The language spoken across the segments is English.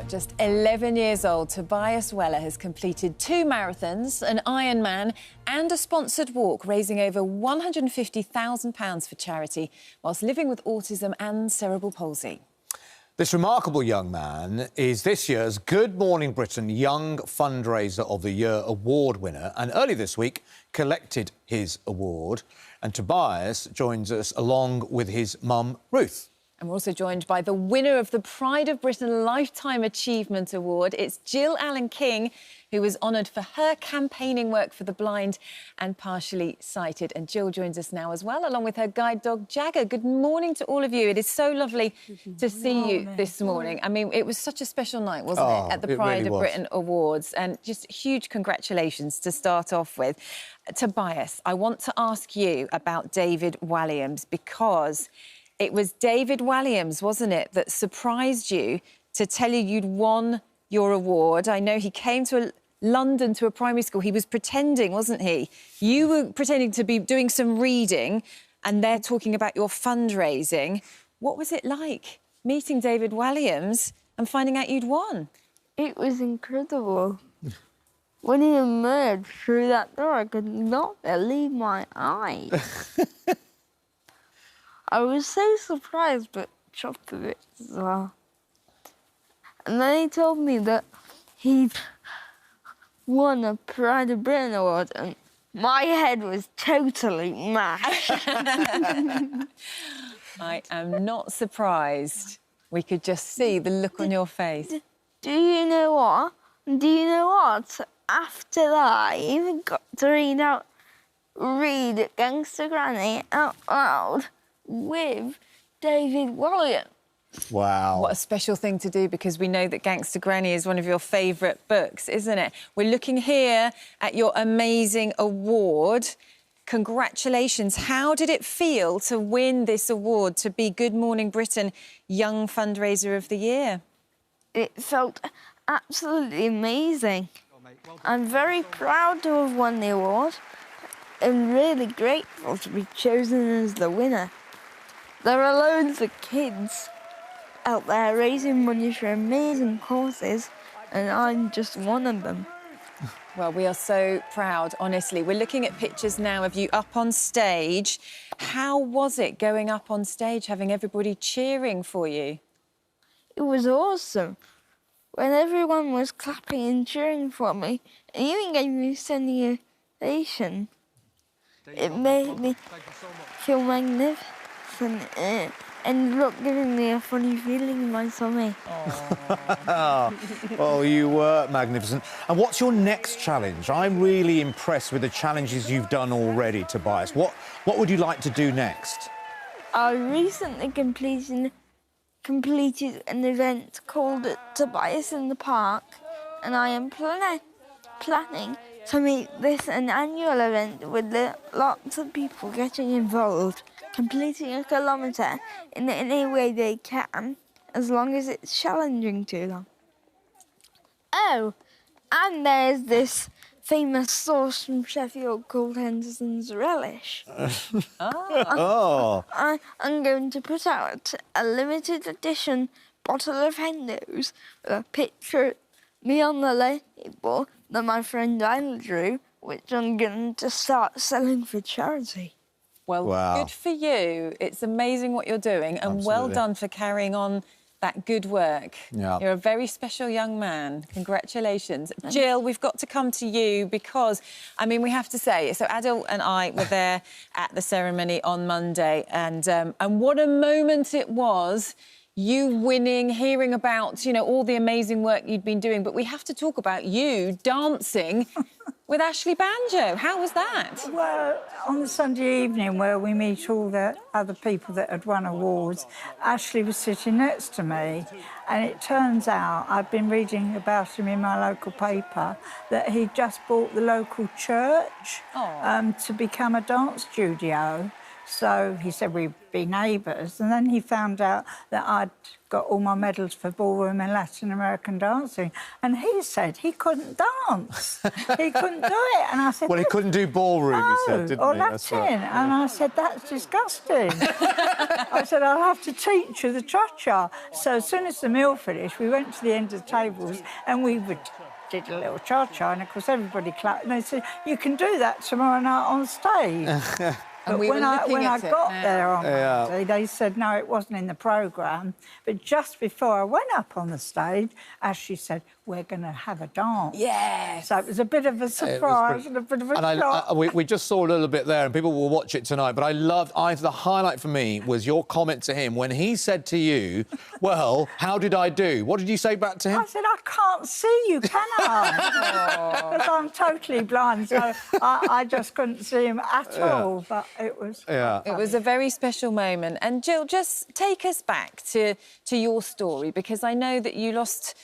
At just 11 years old, Tobias Weller has completed 2 marathons, an Ironman and a sponsored walk, raising over £150,000 for charity, whilst living with autism and cerebral palsy. This remarkable young man is this year's Good Morning Britain Young Fundraiser of the Year award winner, and early this week collected his award. And Tobias joins us along with his mum, Ruth. And we're also joined by the winner of the Pride of Britain Lifetime Achievement Award. It's Jill Allen-King, who was honoured for her campaigning work for the blind and partially sighted. And Jill joins us now as well, along with her guide dog, Jagger. Good morning to all of you. It is so lovely to see you this morning. I mean, it was such a special night, wasn't it, at the Pride of Britain Awards. And just huge congratulations to start off with. Tobias, I want to ask you about David Walliams, because it was David Walliams, wasn't it, that surprised you to tell you you'd won your award. I know he came to London to a primary school. He was pretending, wasn't he? You were pretending to be doing some reading, and they're talking about your fundraising. What was it like meeting David Walliams and finding out you'd won? It was incredible. When he emerged through that door, I could not believe my eyes. I was so surprised but shocked a bit as well. And then he told me that he'd won a Pride of Britain award, and my head was totally mashed. I am not surprised. We could just see the look on your face. Do you know what? After that, I even got to read Gangster Granny out loud with David Walliams. Wow. What a special thing to do, because we know that Gangster Granny is one of your favourite books, isn't it? We're looking here at your amazing award. Congratulations. How did it feel to win this award, to be Good Morning Britain Young Fundraiser of the Year? It felt absolutely amazing. I'm very proud to have won the award and really grateful to be chosen as the winner. There are loads of kids out there raising money for amazing causes, and I'm just one of them. Well, we are so proud, honestly. We're looking at pictures now of you up on stage. How was it going up on stage, having everybody cheering for you? It was awesome. When everyone was clapping and cheering for me, and even gave me a standing ovation, it made me feel magnificent. And look, giving me a funny feeling in my tummy. Oh, you were magnificent. And what's your next challenge? I'm really impressed with the challenges you've done already, Tobias. What would you like to do next? I recently completed an event called Tobias in the Park, and I am planning to make this an annual event with lots of people getting involved, completing a kilometre in any way they can, as long as it's challenging to them. Oh, and there's this famous sauce from Sheffield called Henderson's Relish. I'm going to put out a limited edition bottle of Hendo's with a picture of me on the label that my friend Adil drew, which I'm going to start selling for charity. Well, Good for you. It's amazing what you're doing, and well done for carrying on that good work. Yeah. You're a very special young man. Congratulations. Jill, we've got to come to you because, I mean, we have to say, so Adil and I were there at the ceremony on Monday, and what a moment it was, you winning, hearing about, you know, all the amazing work you'd been doing, but we have to talk about you dancing with Ashley Banjo. How was that? Well, on the Sunday evening where we meet all the other people that had won awards, Ashley was sitting next to me, and it turns out, I've been reading about him in my local paper, that he just bought the local church to become a dance studio. So he said we'd be neighbours, and then he found out that I'd got all my medals for ballroom and Latin American dancing, and he said he couldn't dance. He couldn't do it, and I said... Well, he couldn't do ballroom, he said, didn't or he? Latin, and I said, that's disgusting. I said, I'll have to teach you the cha-cha. So as soon as the meal finished, we went to the end of the tables and we did a little cha-cha, and of course everybody clapped. And they said, you can do that tomorrow night on stage. But when I got there on Monday, they said, no, it wasn't in the programme. But just before I went up on the stage, Ashley said, we're going to have a dance. Yeah. So it was a bit of a surprise and a bit of a shock. We just saw a little bit there, and people will watch it tonight. But the highlight for me was your comment to him when he said to you, well, how did I do? What did you say back to him? I said, I can't see you, can I? Because I'm totally blind, so I just couldn't see him at all. But it was... Yeah. It was a very special moment. And Jill, just take us back to your story, because I know that you lost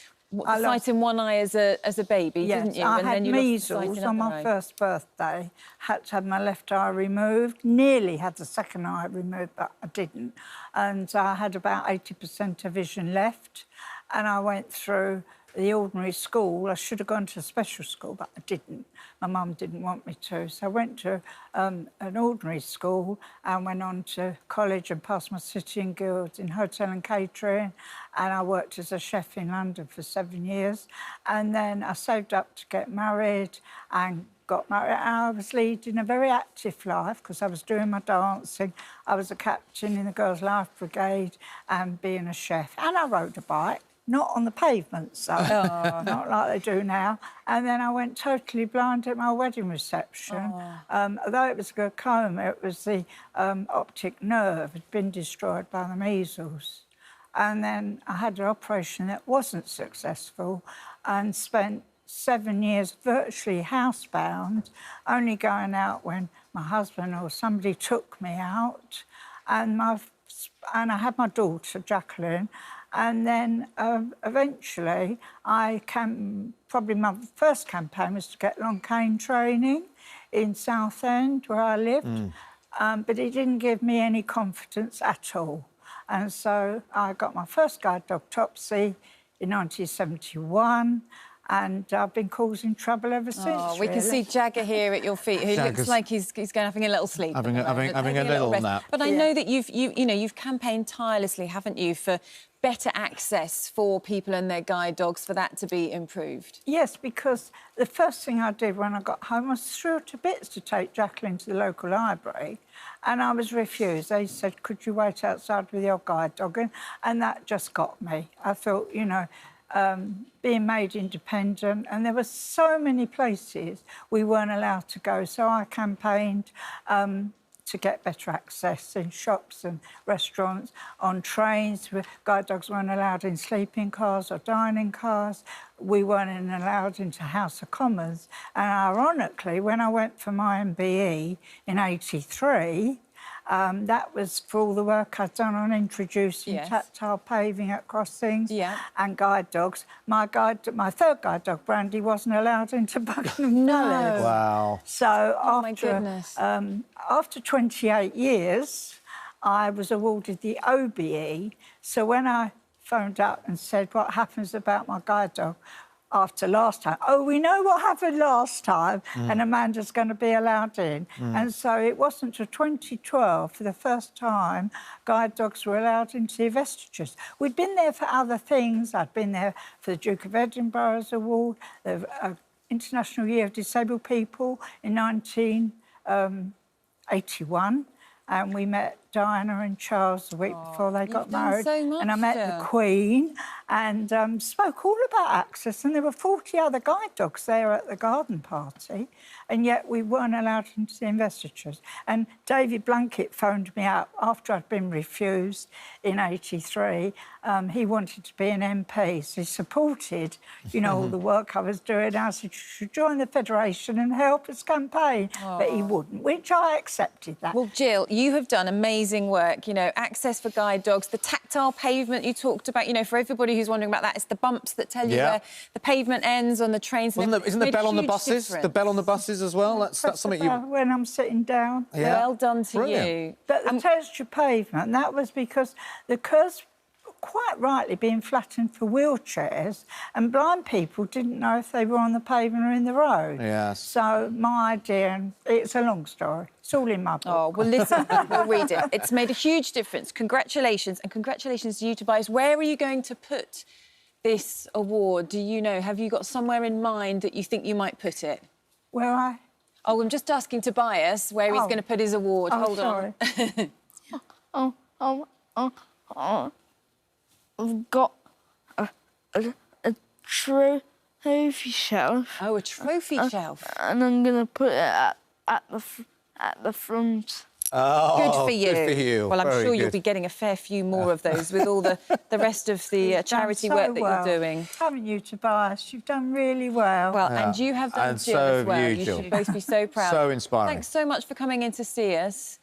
sight in one eye as a baby, didn't you? I and had then you measles on my first birthday, had to have my left eye removed, nearly had the second eye removed, but I didn't. And I had about 80% of vision left, and I went through the ordinary school. I should have gone to a special school, but I didn't. My mum didn't want me to. So I went to an ordinary school and went on to college and passed my City and Guilds in hotel and catering. And I worked as a chef in London for 7 years. And then I saved up to get married and got married. I was leading a very active life because I was doing my dancing. I was a captain in the Girls' Life Brigade and being a chef. And I rode a bike. Not on the pavements, though, not like they do now. And then I went totally blind at my wedding reception. Although it was glaucoma, it was the optic nerve had been destroyed by the measles. And then I had an operation that wasn't successful and spent 7 years virtually housebound, only going out when my husband or somebody took me out. And I had my daughter, Jacqueline. And then eventually probably my first campaign was to get long cane training in Southend, where I lived. But it didn't give me any confidence at all. And so I got my first guide dog, Topsy, in 1971. And I've been causing trouble ever since. We can see Jagger here at your feet, who looks like he's having a little sleep. Having a little nap. But I know that you've campaigned tirelessly, haven't you, for better access for people and their guide dogs, for that to be improved. Yes, because the first thing I did when I got home was threw to bits to take Jacqueline to the local library, and I was refused. They said, could you wait outside with your guide dog? And that just got me. I thought, you know, being made independent, and there were so many places we weren't allowed to go. So I campaigned to get better access in shops and restaurants, on trains. Guide dogs weren't allowed in sleeping cars or dining cars. We weren't allowed into House of Commons. And ironically, when I went for my MBE in '83, that was for all the work I'd done on introducing tactile paving at crossings and guide dogs. My third guide dog, Brandy, wasn't allowed into Buckingham Palace. Wow. So my goodness. After 28 years, I was awarded the OBE. So when I phoned up and said, what happens about my guide dog after last time? Oh, we know what happened last time, and Amanda's going to be allowed in. And so it wasn't until 2012, for the first time, guide dogs were allowed into the vestiges. We'd been there for other things. I'd been there for the Duke of Edinburgh's award, the International Year of Disabled People in 1981. And we met Diana and Charles the week before they got married. So much, and I met the Queen and spoke all about access. And there were 40 other guide dogs there at the garden party, and yet we weren't allowed into the investitures. And David Blunkett phoned me up after I'd been refused in '83. He wanted to be an MP, so he supported, you know, all the work I was doing. I said, you should join the Federation and help us campaign. But he wouldn't, which I accepted that. Well, Jill, you have done amazing work, you know, access for guide dogs, the tactile pavement you talked about, you know, for everybody who's wondering about that, it's the bumps that tell you where the pavement ends on the trains. Isn't the bell on the buses? The bell on the buses as well? That's something you... When I'm sitting down. Well done to you. But the texture pavement, that was because the curves quite rightly being flattened for wheelchairs, and blind people didn't know if they were on the pavement or in the road. Yes. So my idea, and it's a long story, it's all in my book. Oh, well, listen, we'll read it. It's made a huge difference. Congratulations, and congratulations to you, Tobias. Where are you going to put this award? Do you know? Have you got somewhere in mind that you think you might put it? Where I... Oh, I'm just asking Tobias where he's going to put his award. Oh, Hold sorry. on. I've got a trophy shelf. Oh, a trophy shelf. And I'm going to put it at the front. Oh, Good for you. Good for you. Well, I'm Very sure you'll good. be getting a fair few more of those with all the rest of the charity You've done work so that you're doing. Haven't you, Tobias? You've done really well. Well, and you have done, And Jill, so as have well. you, You Jill. should both be so proud. So inspiring. Thanks so much for coming in to see us.